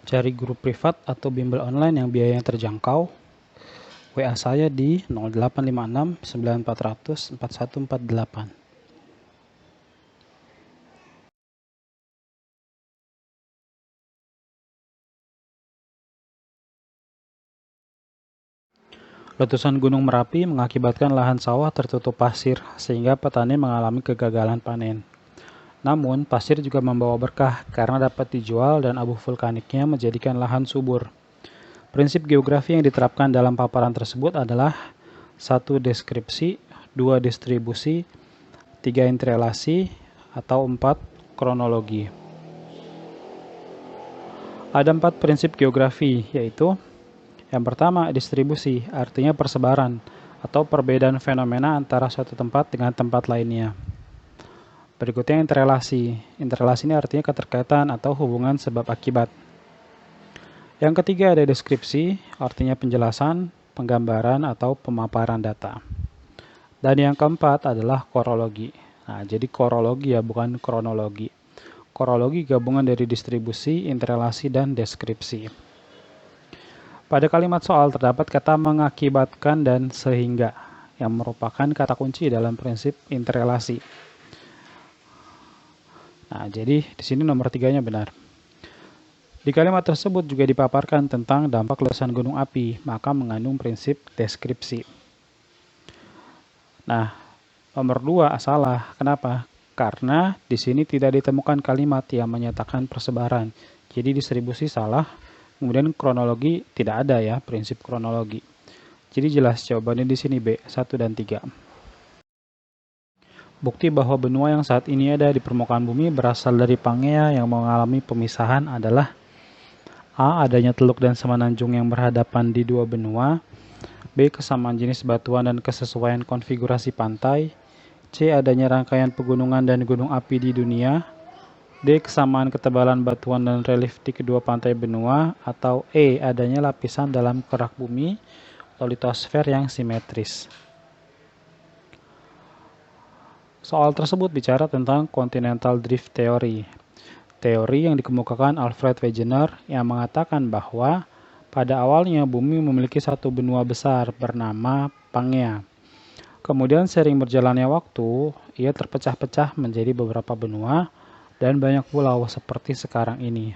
Cari guru privat atau bimbel online yang biayanya terjangkau. WA saya di 0856 9400 4148. Letusan Gunung Merapi mengakibatkan lahan sawah tertutup pasir sehingga petani mengalami kegagalan panen. Namun, pasir juga membawa berkah karena dapat dijual dan abu vulkaniknya menjadikan lahan subur. Prinsip geografi yang diterapkan dalam paparan tersebut adalah 1. Deskripsi, 2. Distribusi, 3. Interrelasi, atau 4. Kronologi. Ada 4 prinsip geografi, yaitu yang pertama, distribusi, artinya persebaran atau perbedaan fenomena antara suatu tempat dengan tempat lainnya. Berikutnya interrelasi. Interrelasi ini artinya keterkaitan atau hubungan sebab akibat. Yang ketiga ada deskripsi, artinya penjelasan, penggambaran atau pemaparan data. Dan yang keempat adalah korologi. Nah, jadi korologi ya, bukan kronologi. Korologi gabungan dari distribusi, interrelasi, dan deskripsi. Pada kalimat soal terdapat kata mengakibatkan dan sehingga yang merupakan kata kunci dalam prinsip interrelasi. Nah, jadi di sini nomor 3-nya benar. Di kalimat tersebut juga dipaparkan tentang dampak letusan gunung api, maka mengandung prinsip deskripsi. Nah, nomor 2 salah. Kenapa? Karena di sini tidak ditemukan kalimat yang menyatakan persebaran. Jadi distribusi salah. Kemudian kronologi tidak ada ya, prinsip kronologi. Jadi jelas jawabannya di sini B, 1 dan 3. Bukti bahwa benua yang saat ini ada di permukaan bumi berasal dari Pangea yang mengalami pemisahan adalah A. Adanya teluk dan semenanjung yang berhadapan di dua benua. B. Kesamaan jenis batuan dan kesesuaian konfigurasi pantai. C. Adanya rangkaian pegunungan dan gunung api di dunia. D. Kesamaan ketebalan batuan dan relief di kedua pantai benua. Atau E. Adanya lapisan dalam kerak bumi atau litosfer yang simetris. Soal tersebut bicara tentang continental drift theory. Teori yang dikemukakan Alfred Wegener yang mengatakan bahwa pada awalnya bumi memiliki satu benua besar bernama Pangea. Kemudian sering berjalannya waktu, ia terpecah-pecah menjadi beberapa benua dan banyak pulau seperti sekarang ini.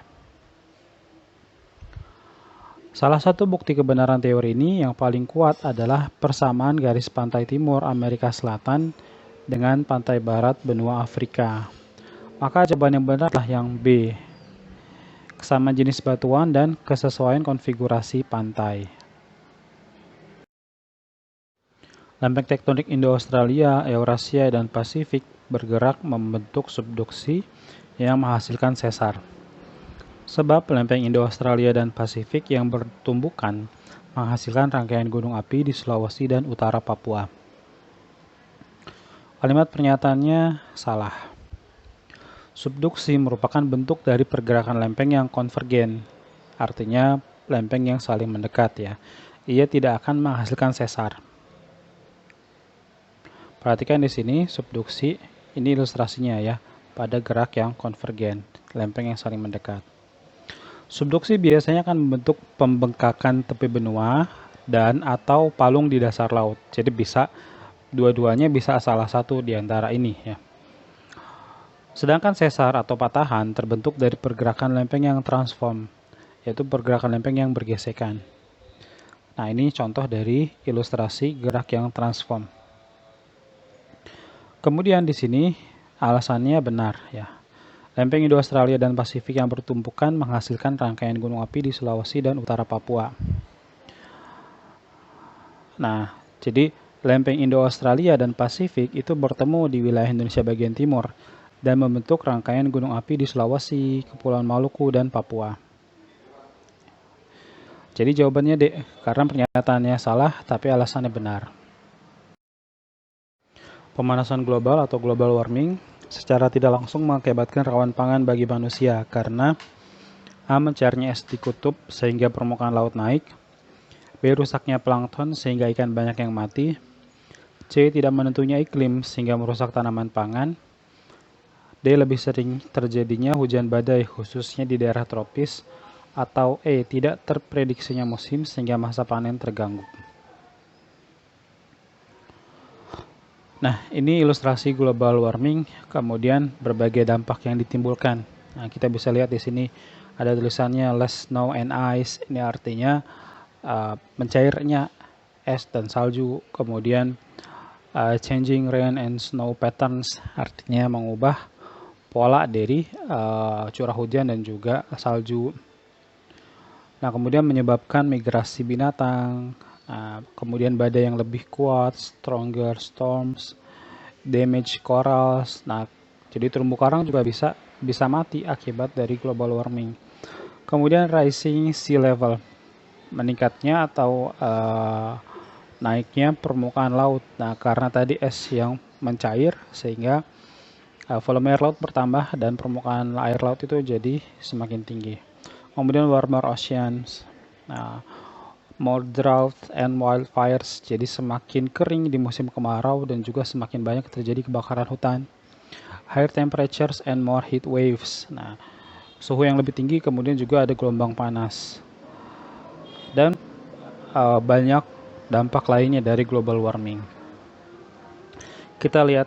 Salah satu bukti kebenaran teori ini yang paling kuat adalah persamaan garis pantai timur Amerika Selatan dengan pantai barat benua Afrika. Maka jawaban yang benar adalah yang B. Kesamaan jenis batuan dan kesesuaian konfigurasi pantai. Lempeng tektonik Indo-Australia, Eurasia, dan Pasifik bergerak membentuk subduksi yang menghasilkan sesar. Sebab lempeng Indo-Australia dan Pasifik yang bertumbukan menghasilkan rangkaian gunung api di Sulawesi dan utara Papua. Kalimat pernyataannya salah. Subduksi merupakan bentuk dari pergerakan lempeng yang konvergen, artinya lempeng yang saling mendekat ya. Ia tidak akan menghasilkan sesar. Perhatikan di sini subduksi, ini ilustrasinya ya, pada gerak yang konvergen, lempeng yang saling mendekat. Subduksi biasanya akan membentuk pembengkakan tepi benua dan atau palung di dasar laut. Jadi bisa dua-duanya bisa salah satu di antara ini ya. Sedangkan sesar atau patahan terbentuk dari pergerakan lempeng yang transform, yaitu pergerakan lempeng yang bergesekan. Nah, ini contoh dari ilustrasi gerak yang transform. Kemudian di sini alasannya benar ya. Lempeng Indo-Australia dan Pasifik yang bertumpukan menghasilkan rangkaian gunung api di Sulawesi dan utara Papua. Nah, jadi lempeng Indo-Australia dan Pasifik itu bertemu di wilayah Indonesia bagian timur dan membentuk rangkaian gunung api di Sulawesi, Kepulauan Maluku, dan Papua. Jadi jawabannya D, karena pernyataannya salah tapi alasannya benar. Pemanasan global atau global warming secara tidak langsung mengakibatkan rawan pangan bagi manusia karena A. Mencairnya es di kutub sehingga permukaan laut naik. B. Rusaknya plankton sehingga ikan banyak yang mati. C. Tidak menentunya iklim sehingga merusak tanaman pangan. D. Lebih sering terjadinya hujan badai khususnya di daerah tropis. atau E. Tidak terprediksinya musim sehingga masa panen terganggu. Nah, ini ilustrasi global warming, kemudian berbagai dampak yang ditimbulkan. Nah, kita bisa lihat di sini ada tulisannya less snow and ice. Ini artinya mencairnya es dan salju. Kemudian changing rain and snow patterns, artinya mengubah pola dari curah hujan dan juga salju. Nah, kemudian menyebabkan migrasi binatang. Kemudian badai yang lebih kuat, stronger storms, damage corals. Nah, jadi terumbu karang juga bisa mati akibat dari global warming. Kemudian rising sea level, meningkatnya atau naiknya permukaan laut. Nah, karena tadi es yang mencair sehingga volume air laut bertambah dan permukaan air laut itu jadi semakin tinggi. Kemudian warmer oceans. Nah, more drought and wildfires, jadi semakin kering di musim kemarau dan juga semakin banyak terjadi kebakaran hutan. Higher temperatures and more heat waves. Nah, suhu yang lebih tinggi, kemudian juga ada gelombang panas. Dan banyak dampak lainnya dari global warming. Kita lihat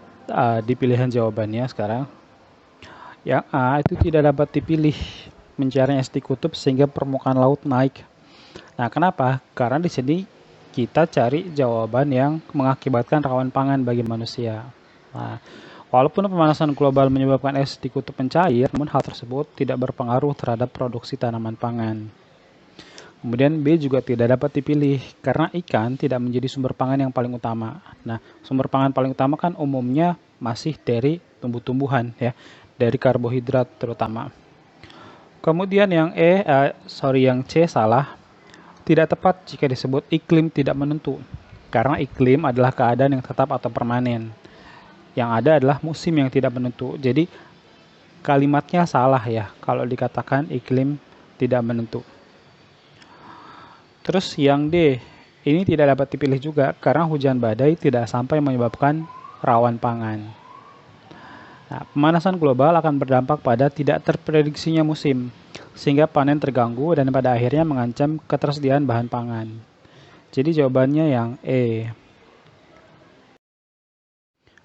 di pilihan jawabannya sekarang. Yang A itu tidak dapat dipilih, mencari es di kutub sehingga permukaan laut naik. Nah, kenapa? Karena di sini kita cari jawaban yang mengakibatkan rawan pangan bagi manusia. Nah, walaupun pemanasan global menyebabkan es di kutub mencair, namun hal tersebut tidak berpengaruh terhadap produksi tanaman pangan. Kemudian B juga tidak dapat dipilih, karena ikan tidak menjadi sumber pangan yang paling utama. Nah, sumber pangan paling utama kan umumnya masih dari tumbuh-tumbuhan, ya, dari karbohidrat terutama. Kemudian yang yang C salah. Tidak tepat jika disebut iklim tidak menentu, karena iklim adalah keadaan yang tetap atau permanen. Yang ada adalah musim yang tidak menentu. Jadi kalimatnya salah ya kalau dikatakan iklim tidak menentu. Terus yang D, ini tidak dapat dipilih juga karena hujan badai tidak sampai menyebabkan rawan pangan. Nah, pemanasan global akan berdampak pada tidak terprediksinya musim, sehingga panen terganggu dan pada akhirnya mengancam ketersediaan bahan pangan. Jadi jawabannya yang E.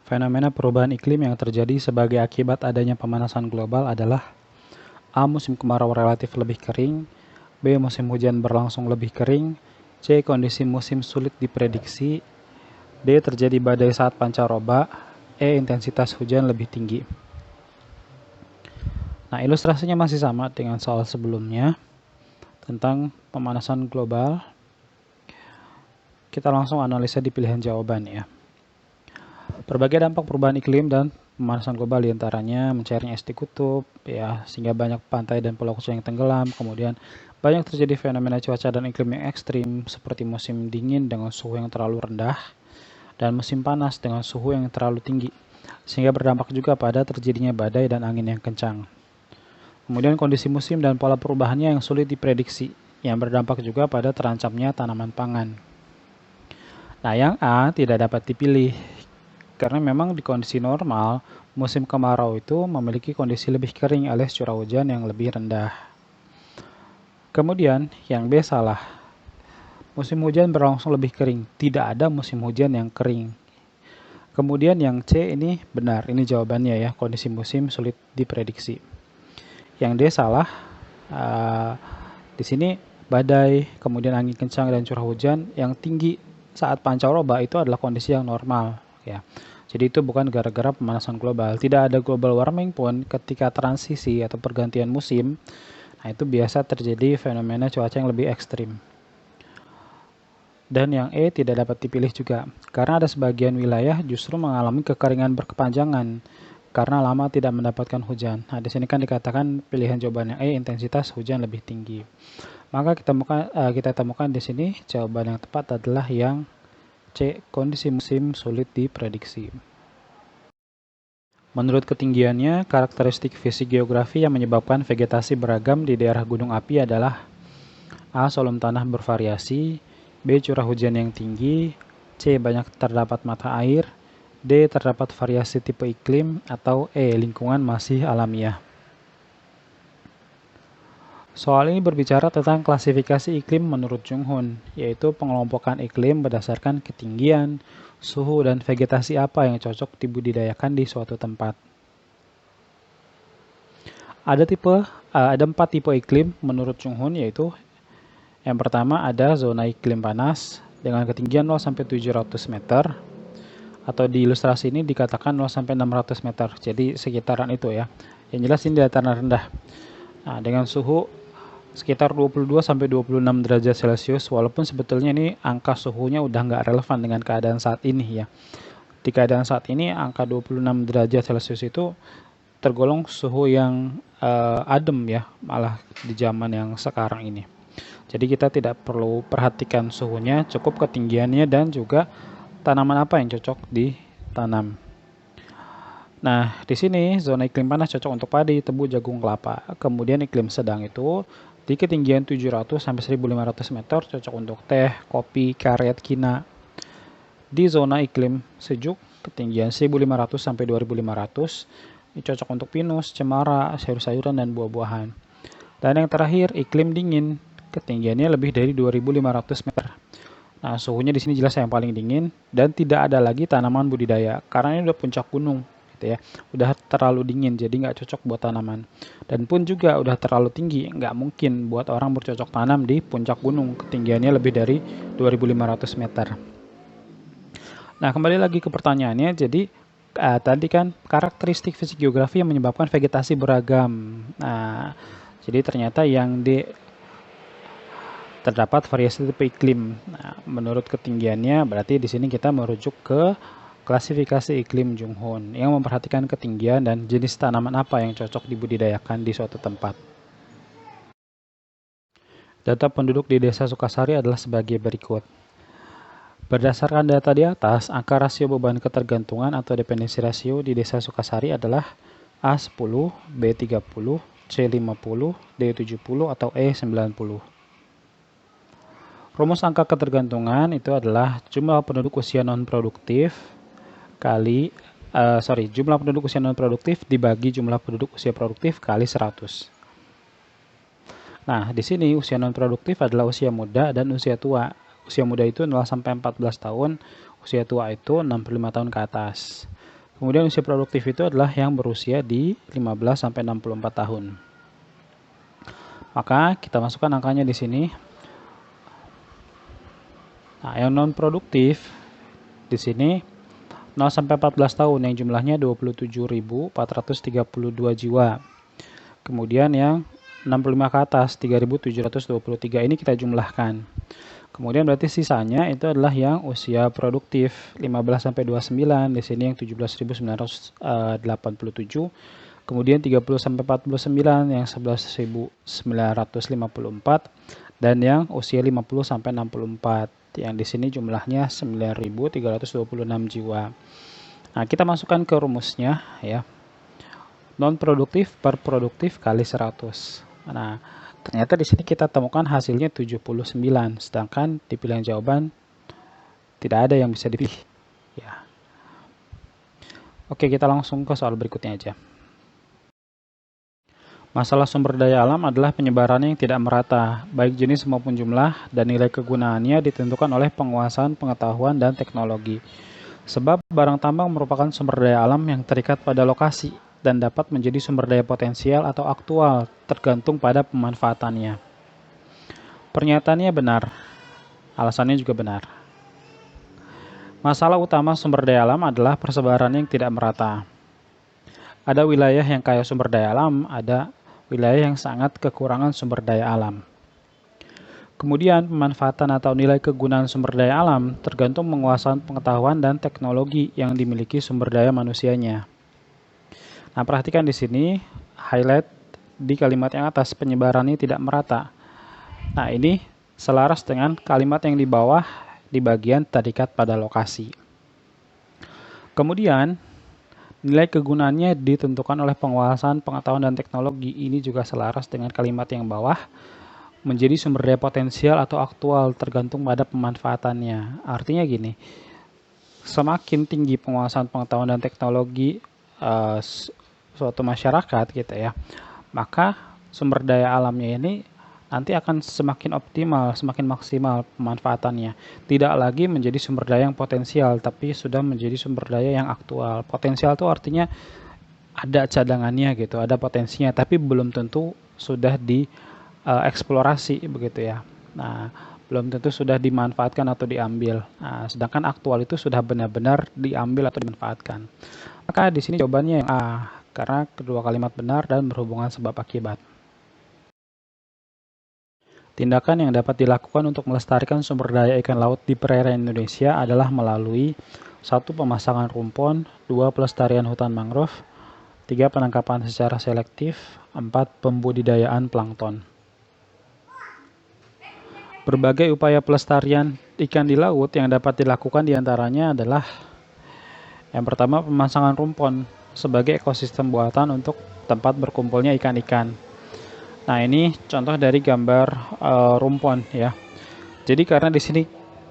Fenomena perubahan iklim yang terjadi sebagai akibat adanya pemanasan global adalah A. Musim kemarau relatif lebih kering, B. Musim hujan berlangsung lebih kering, C. Kondisi musim sulit diprediksi, D. Terjadi badai saat pancaroba, E. Intensitas hujan lebih tinggi. Nah, ilustrasinya masih sama dengan soal sebelumnya tentang pemanasan global. Kita langsung analisa di pilihan jawaban ya. Berbagai dampak perubahan iklim dan pemanasan global diantaranya mencairnya es di kutub, ya, sehingga banyak pantai dan pulau kecil yang tenggelam. Kemudian banyak terjadi fenomena cuaca dan iklim yang ekstrim seperti musim dingin dengan suhu yang terlalu rendah dan musim panas dengan suhu yang terlalu tinggi, sehingga berdampak juga pada terjadinya badai dan angin yang kencang. Kemudian kondisi musim dan pola perubahannya yang sulit diprediksi, yang berdampak juga pada terancamnya tanaman pangan. Nah, yang A tidak dapat dipilih, karena memang di kondisi normal, musim kemarau itu memiliki kondisi lebih kering alias curah hujan yang lebih rendah. Kemudian, yang B salah. Musim hujan berlangsung lebih kering, tidak ada musim hujan yang kering. Kemudian yang C ini benar, ini jawabannya ya, kondisi musim sulit diprediksi. Yang D salah, di sini badai, kemudian angin kencang dan curah hujan yang tinggi saat pancaroba itu adalah kondisi yang normal ya. Jadi itu bukan gara-gara pemanasan global. Tidak ada global warming pun ketika transisi atau pergantian musim, nah itu biasa terjadi fenomena cuaca yang lebih ekstrim. Dan yang E tidak dapat dipilih juga, karena ada sebagian wilayah justru mengalami kekeringan berkepanjangan karena lama tidak mendapatkan hujan. Nah, di sini kan dikatakan pilihan jawabannya E, intensitas hujan lebih tinggi. Maka kita temukan di sini jawaban yang tepat adalah yang C, kondisi musim sulit diprediksi. Menurut ketinggiannya, karakteristik fisik geografi yang menyebabkan vegetasi beragam di daerah gunung api adalah A. Volume tanah bervariasi, B. Curah hujan yang tinggi, C. Banyak terdapat mata air, D. Terdapat variasi tipe iklim, atau E. Lingkungan masih alamiah. Soal ini berbicara tentang klasifikasi iklim menurut Jung Hoon, yaitu pengelompokan iklim berdasarkan ketinggian, suhu, dan vegetasi apa yang cocok dibudidayakan di suatu tempat. Ada 4 tipe iklim menurut Jung Hoon, yaitu yang pertama ada zona iklim panas dengan ketinggian 0 sampai 700 meter, atau di ilustrasi ini dikatakan 0 sampai 600 meter. Jadi sekitaran itu ya. Yang jelas ini dataran rendah. Nah, dengan suhu sekitar 22 sampai 26 derajat Celcius, walaupun sebetulnya ini angka suhunya udah nggak relevan dengan keadaan saat ini ya. Di keadaan saat ini angka 26 derajat Celcius itu tergolong suhu yang adem ya, malah di zaman yang sekarang ini. Jadi kita tidak perlu perhatikan suhunya, cukup ketinggiannya dan juga tanaman apa yang cocok ditanam. Nah, di sini zona iklim panas cocok untuk padi, tebu, jagung, kelapa. Kemudian iklim sedang itu di ketinggian 700 sampai 1500 meter cocok untuk teh, kopi, karet, kina. Di zona iklim sejuk ketinggian 1500 sampai 2500 ini cocok untuk pinus, cemara, sayur-sayuran dan buah-buahan. Dan yang terakhir iklim dingin ketinggiannya lebih dari 2500 meter. Nah, suhunya di sini jelas yang paling dingin dan tidak ada lagi tanaman budidaya karena ini udah puncak gunung gitu ya. Udah terlalu dingin jadi nggak cocok buat tanaman. Dan pun juga udah terlalu tinggi, nggak mungkin buat orang bercocok tanam di puncak gunung ketinggiannya lebih dari 2500 meter. Nah, kembali lagi ke pertanyaannya. Jadi tadi kan karakteristik fisik geografi yang menyebabkan vegetasi beragam. Nah, jadi ternyata yang terdapat variasi tipe iklim. Nah, menurut ketinggiannya berarti di sini kita merujuk ke klasifikasi iklim Jung Hoon yang memperhatikan ketinggian dan jenis tanaman apa yang cocok dibudidayakan di suatu tempat. Data penduduk di Desa Sukasari adalah sebagai berikut. Berdasarkan data di atas, angka rasio beban ketergantungan atau dependensi rasio di Desa Sukasari adalah A10, B30, C50, D70, atau E90. Rumus angka ketergantungan itu adalah jumlah penduduk usia non-produktif jumlah penduduk usia non-produktif dibagi jumlah penduduk usia produktif kali 100. Nah, di sini usia non-produktif adalah usia muda dan usia tua. Usia muda itu 0 sampai 14 tahun, usia tua itu 65 tahun ke atas. Kemudian usia produktif itu adalah yang berusia di 15 sampai 64 tahun. Maka kita masukkan angkanya di sini. Nah, yang non-produktif di sini 0 sampai 14 tahun yang jumlahnya 27.432 jiwa. Kemudian yang 65 ke atas 3.723 ini kita jumlahkan. Kemudian berarti sisanya itu adalah yang usia produktif 15 sampai 29, di sini yang 17.987. Kemudian 30 sampai 49 yang 11.954 dan yang usia 50 sampai 64 yang di sini jumlahnya 9.326 jiwa. Nah, kita masukkan ke rumusnya ya. Non produktif per produktif kali 100. Nah, ternyata di sini kita temukan hasilnya 79, sedangkan di pilihan jawaban tidak ada yang bisa dipilih. Ya. Oke, kita langsung ke soal berikutnya aja. Masalah sumber daya alam adalah penyebarannya yang tidak merata, baik jenis maupun jumlah, dan nilai kegunaannya ditentukan oleh penguasaan pengetahuan dan teknologi. Sebab barang tambang merupakan sumber daya alam yang terikat pada lokasi dan dapat menjadi sumber daya potensial atau aktual, tergantung pada pemanfaatannya. Pernyataannya benar, alasannya juga benar. Masalah utama sumber daya alam adalah persebaran yang tidak merata. Ada wilayah yang kaya sumber daya alam, ada wilayah yang sangat kekurangan sumber daya alam. Kemudian, pemanfaatan atau nilai kegunaan sumber daya alam tergantung penguasaan pengetahuan dan teknologi yang dimiliki sumber daya manusianya. Nah, perhatikan di sini, highlight di kalimat yang atas, penyebarannya tidak merata. Nah, ini selaras dengan kalimat yang di bawah di bagian terikat pada lokasi. Kemudian, nilai kegunaannya ditentukan oleh penguasaan pengetahuan dan teknologi. Ini juga selaras dengan kalimat yang bawah, menjadi sumber daya potensial atau aktual tergantung pada pemanfaatannya. Artinya gini, semakin tinggi penguasaan pengetahuan dan teknologi suatu masyarakat gitu ya, maka sumber daya alamnya ini nanti akan semakin optimal, semakin maksimal pemanfaatannya. Tidak lagi menjadi sumber daya yang potensial, tapi sudah menjadi sumber daya yang aktual. Potensial itu artinya ada cadangannya gitu, ada potensinya, tapi belum tentu sudah dieksplorasi begitu ya. Nah, belum tentu sudah dimanfaatkan atau diambil. Nah, sedangkan aktual itu sudah benar-benar diambil atau dimanfaatkan. Maka di sini jawabannya yang A, karena kedua kalimat benar dan berhubungan sebab akibat. Tindakan yang dapat dilakukan untuk melestarikan sumber daya ikan laut di perairan Indonesia adalah melalui 1. Pemasangan rumpon, 2. Pelestarian hutan mangrove, 3. Penangkapan secara selektif, 4. Pembudidayaan plankton. Berbagai upaya pelestarian ikan di laut yang dapat dilakukan diantaranya adalah yang pertama, pemasangan rumpon sebagai ekosistem buatan untuk tempat berkumpulnya ikan-ikan. Nah, ini contoh dari gambar rumpon ya. Jadi karena di sini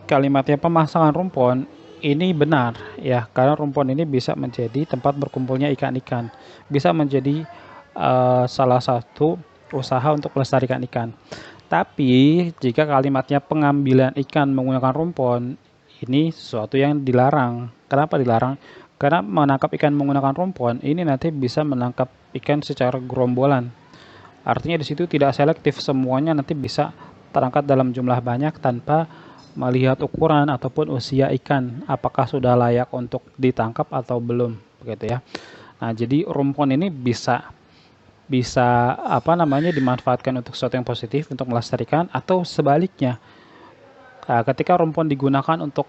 kalimatnya pemasangan rumpon, ini benar ya, karena rumpon ini bisa menjadi tempat berkumpulnya ikan-ikan, bisa menjadi salah satu usaha untuk melestarikan ikan. Tapi jika kalimatnya pengambilan ikan menggunakan rumpon, ini sesuatu yang dilarang. Kenapa dilarang? Karena menangkap ikan menggunakan rumpon ini nanti bisa menangkap ikan secara gerombolan. Artinya di situ tidak selektif, semuanya nanti bisa terangkat dalam jumlah banyak tanpa melihat ukuran ataupun usia ikan, apakah sudah layak untuk ditangkap atau belum, begitu ya. Nah, jadi rumpon ini bisa dimanfaatkan untuk sesuatu yang positif untuk melestarikan atau sebaliknya. Nah, ketika rumpon digunakan untuk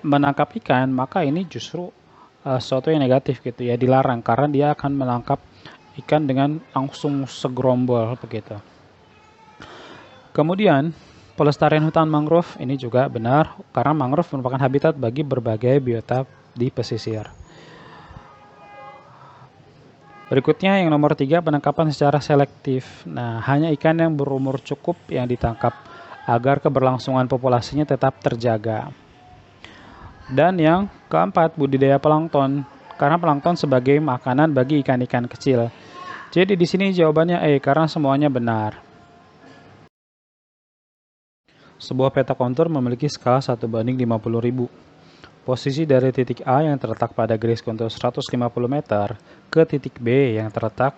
menangkap ikan, maka ini justru sesuatu yang negatif gitu ya, dilarang karena dia akan menangkap ikan dengan langsung segerombol begitu. Kemudian pelestarian hutan mangrove ini juga benar karena mangrove merupakan habitat bagi berbagai biota di pesisir. Berikutnya yang nomor 3, penangkapan secara selektif. Nah, hanya ikan yang berumur cukup yang ditangkap agar keberlangsungan populasinya tetap terjaga. Dan yang keempat, budidaya plankton karena plankton sebagai makanan bagi ikan-ikan kecil. Jadi di sini jawabannya E karena semuanya benar. Sebuah peta kontur memiliki skala 1:50.000. Posisi dari titik A yang terletak pada garis kontur 150 meter ke titik B yang terletak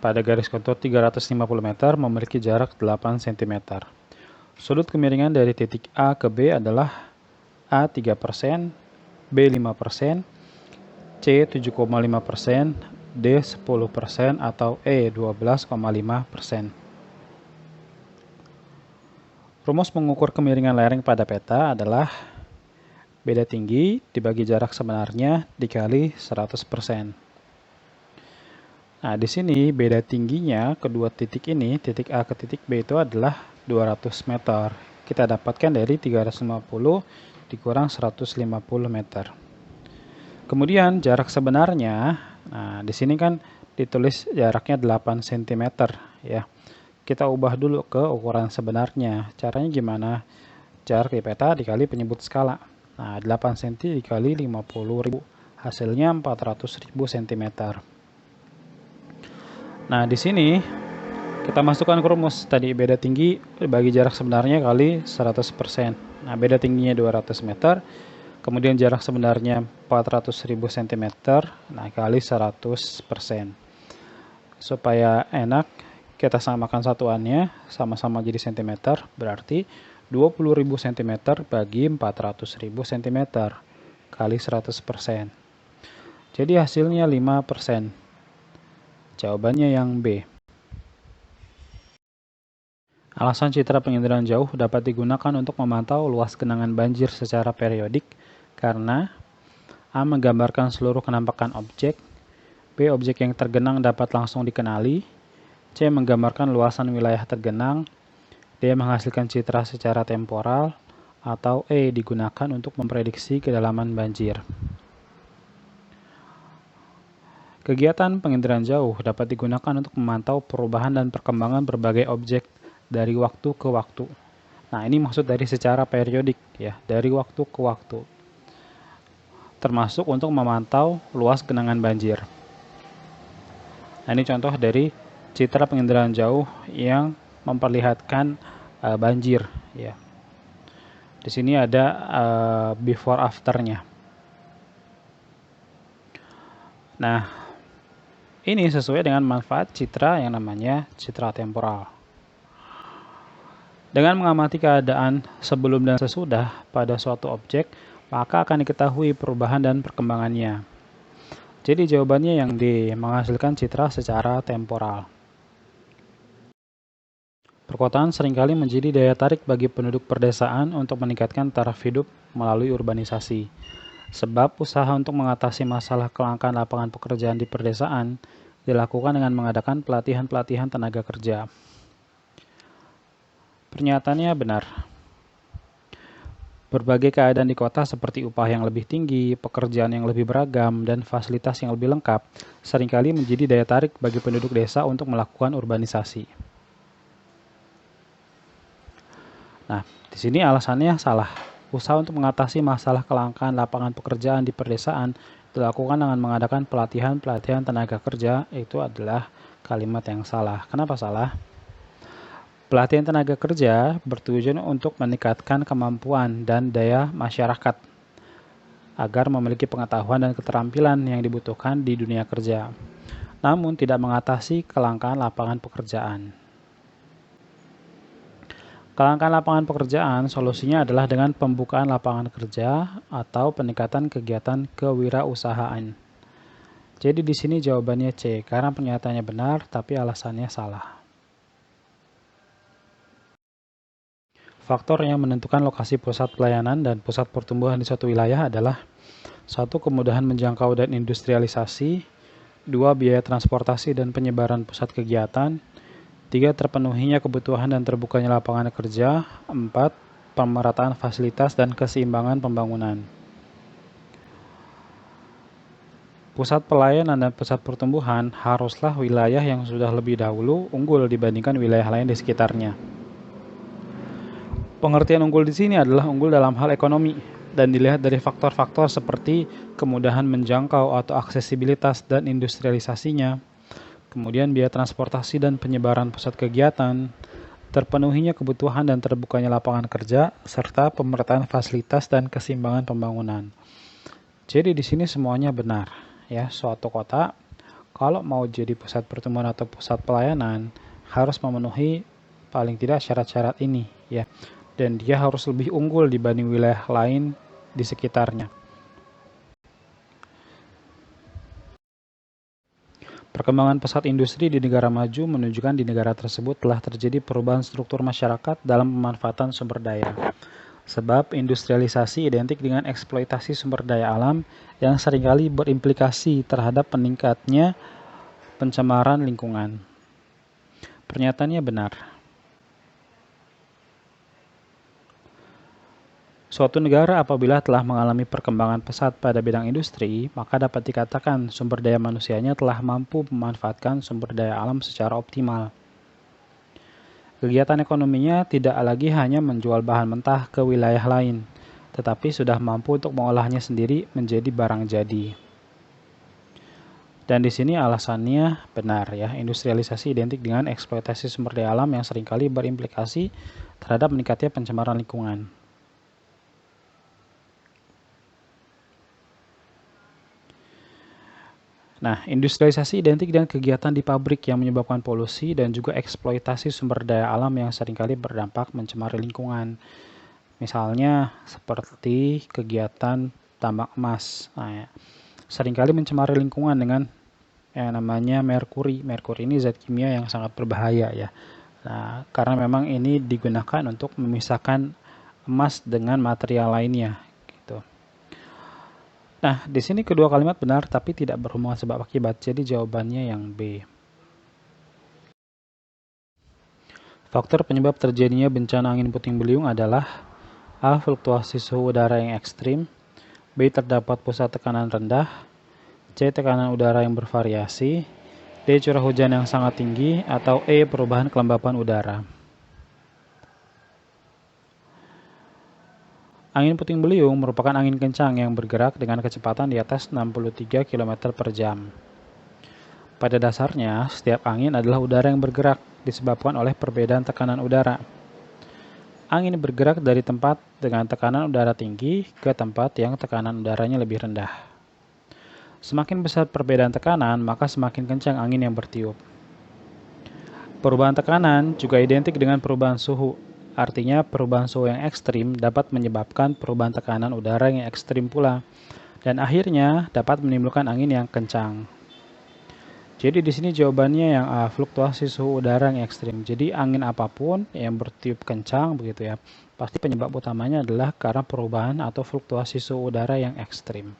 pada garis kontur 350 meter memiliki jarak 8 cm. Sudut kemiringan dari titik A ke B adalah A 3%, B 5%, C 7,5%, D 10% atau E 12,5%. Rumus mengukur kemiringan lereng pada peta adalah beda tinggi dibagi jarak sebenarnya dikali 100%. Nah, di sini beda tingginya kedua titik ini, titik A ke titik B itu adalah 200 meter. Kita dapatkan dari 350 dikurang 150 meter. Kemudian jarak sebenarnya, nah di sini kan ditulis jaraknya 8 cm ya. Kita ubah dulu ke ukuran sebenarnya. Caranya gimana? Jarak di peta dikali penyebut skala. Nah, 8 cm dikali 50.000. Hasilnya 400.000 cm. Nah, di sini kita masukkan ke rumus tadi beda tinggi bagi jarak sebenarnya kali 100%. Nah, beda tingginya 200 meter. Kemudian jarak sebenarnya 400.000 cm, nah kali 100%. Supaya enak, kita samakan satuannya, sama-sama jadi cm, berarti 20.000 cm bagi 400.000 cm, kali 100%. Jadi hasilnya 5%. Jawabannya yang B. Alasan citra penginderaan jauh dapat digunakan untuk memantau luas genangan banjir secara periodik karena A. Menggambarkan seluruh kenampakan objek, B. Objek yang tergenang dapat langsung dikenali, C. Menggambarkan luasan wilayah tergenang, D. Menghasilkan citra secara temporal, atau E. Digunakan untuk memprediksi kedalaman banjir. Kegiatan penginderaan jauh dapat digunakan untuk memantau perubahan dan perkembangan berbagai objek dari waktu ke waktu. Nah, ini maksud dari secara periodik ya, dari waktu ke waktu. Termasuk untuk memantau luas genangan banjir. Nah, ini contoh dari citra penginderaan jauh yang memperlihatkan banjir ya. Di sini ada before afternya. Nah, ini sesuai dengan manfaat citra yang namanya citra temporal. Dengan mengamati keadaan sebelum dan sesudah pada suatu objek, maka akan diketahui perubahan dan perkembangannya. Jadi jawabannya yang D, menghasilkan citra secara temporal. Perkotaan seringkali menjadi daya tarik bagi penduduk perdesaan untuk meningkatkan taraf hidup melalui urbanisasi. Sebab usaha untuk mengatasi masalah kelangkaan lapangan pekerjaan di perdesaan dilakukan dengan mengadakan pelatihan-pelatihan tenaga kerja. Pernyataannya benar. Berbagai keadaan di kota seperti upah yang lebih tinggi, pekerjaan yang lebih beragam, dan fasilitas yang lebih lengkap seringkali menjadi daya tarik bagi penduduk desa untuk melakukan urbanisasi. Nah, di sini alasannya salah. Usaha untuk mengatasi masalah kelangkaan lapangan pekerjaan di perdesaan dilakukan dengan mengadakan pelatihan-pelatihan tenaga kerja, itu adalah kalimat yang salah. Kenapa salah? Pelatihan tenaga kerja bertujuan untuk meningkatkan kemampuan dan daya masyarakat agar memiliki pengetahuan dan keterampilan yang dibutuhkan di dunia kerja, namun tidak mengatasi kelangkaan lapangan pekerjaan. Kelangkaan lapangan pekerjaan solusinya adalah dengan pembukaan lapangan kerja atau peningkatan kegiatan kewirausahaan. Jadi di sini jawabannya C, karena pernyataannya benar tapi alasannya salah. Faktor yang menentukan lokasi pusat pelayanan dan pusat pertumbuhan di suatu wilayah adalah 1. Kemudahan menjangkau dan industrialisasi, 2. Biaya transportasi dan penyebaran pusat kegiatan, 3. Terpenuhinya kebutuhan dan terbukanya lapangan kerja, 4. Pemerataan fasilitas dan keseimbangan pembangunan. Pusat pelayanan dan pusat pertumbuhan haruslah wilayah yang sudah lebih dahulu unggul dibandingkan wilayah lain di sekitarnya. Pengertian unggul di sini adalah unggul dalam hal ekonomi dan dilihat dari faktor-faktor seperti kemudahan menjangkau atau aksesibilitas dan industrialisasinya, kemudian biaya transportasi dan penyebaran pusat kegiatan, terpenuhinya kebutuhan dan terbukanya lapangan kerja, serta pemerataan fasilitas dan keseimbangan pembangunan. Jadi di sini semuanya benar. Ya, suatu kota kalau mau jadi pusat pertumbuhan atau pusat pelayanan harus memenuhi paling tidak syarat-syarat ini, ya. Dan dia harus lebih unggul dibanding wilayah lain di sekitarnya. Perkembangan pesat industri di negara maju menunjukkan di negara tersebut telah terjadi perubahan struktur masyarakat dalam pemanfaatan sumber daya. Sebab industrialisasi identik dengan eksploitasi sumber daya alam yang seringkali berimplikasi terhadap meningkatnya pencemaran lingkungan. Pernyataannya benar. Suatu negara apabila telah mengalami perkembangan pesat pada bidang industri, maka dapat dikatakan sumber daya manusianya telah mampu memanfaatkan sumber daya alam secara optimal. Kegiatan ekonominya tidak lagi hanya menjual bahan mentah ke wilayah lain, tetapi sudah mampu untuk mengolahnya sendiri menjadi barang jadi. Dan di sini alasannya benar ya, industrialisasi identik dengan eksploitasi sumber daya alam yang seringkali berimplikasi terhadap meningkatnya pencemaran lingkungan. Nah, industrialisasi identik dengan kegiatan di pabrik yang menyebabkan polusi dan juga eksploitasi sumber daya alam yang seringkali berdampak mencemari lingkungan. Misalnya seperti kegiatan tambang emas. Nah, ya, seringkali mencemari lingkungan dengan yang namanya merkuri. Merkuri ini zat kimia yang sangat berbahaya ya. Nah, karena memang ini digunakan untuk memisahkan emas dengan material lainnya. Nah, di sini kedua kalimat benar tapi tidak berhubungan sebab akibat, jadi jawabannya yang B. Faktor penyebab terjadinya bencana angin puting beliung adalah A. Fluktuasi suhu udara yang ekstrim, B. Terdapat pusat tekanan rendah, C. Tekanan udara yang bervariasi, D. Curah hujan yang sangat tinggi, atau E. Perubahan kelembapan udara. Angin puting beliung merupakan angin kencang yang bergerak dengan kecepatan di atas 63 km per jam. Pada dasarnya, setiap angin adalah udara yang bergerak disebabkan oleh perbedaan tekanan udara. Angin bergerak dari tempat dengan tekanan udara tinggi ke tempat yang tekanan udaranya lebih rendah. Semakin besar perbedaan tekanan, maka semakin kencang angin yang bertiup. Perubahan tekanan juga identik dengan perubahan suhu. Artinya, perubahan suhu yang ekstrim dapat menyebabkan perubahan tekanan udara yang ekstrim pula, dan akhirnya dapat menimbulkan angin yang kencang. Jadi di sini jawabannya yang A, fluktuasi suhu udara yang ekstrim. Jadi angin apapun yang bertiup kencang begitu ya, pasti penyebab utamanya adalah karena perubahan atau fluktuasi suhu udara yang ekstrim.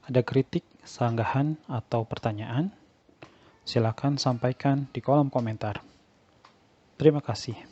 Ada kritik, sanggahan, atau pertanyaan? Silakan sampaikan di kolom komentar. Terima kasih.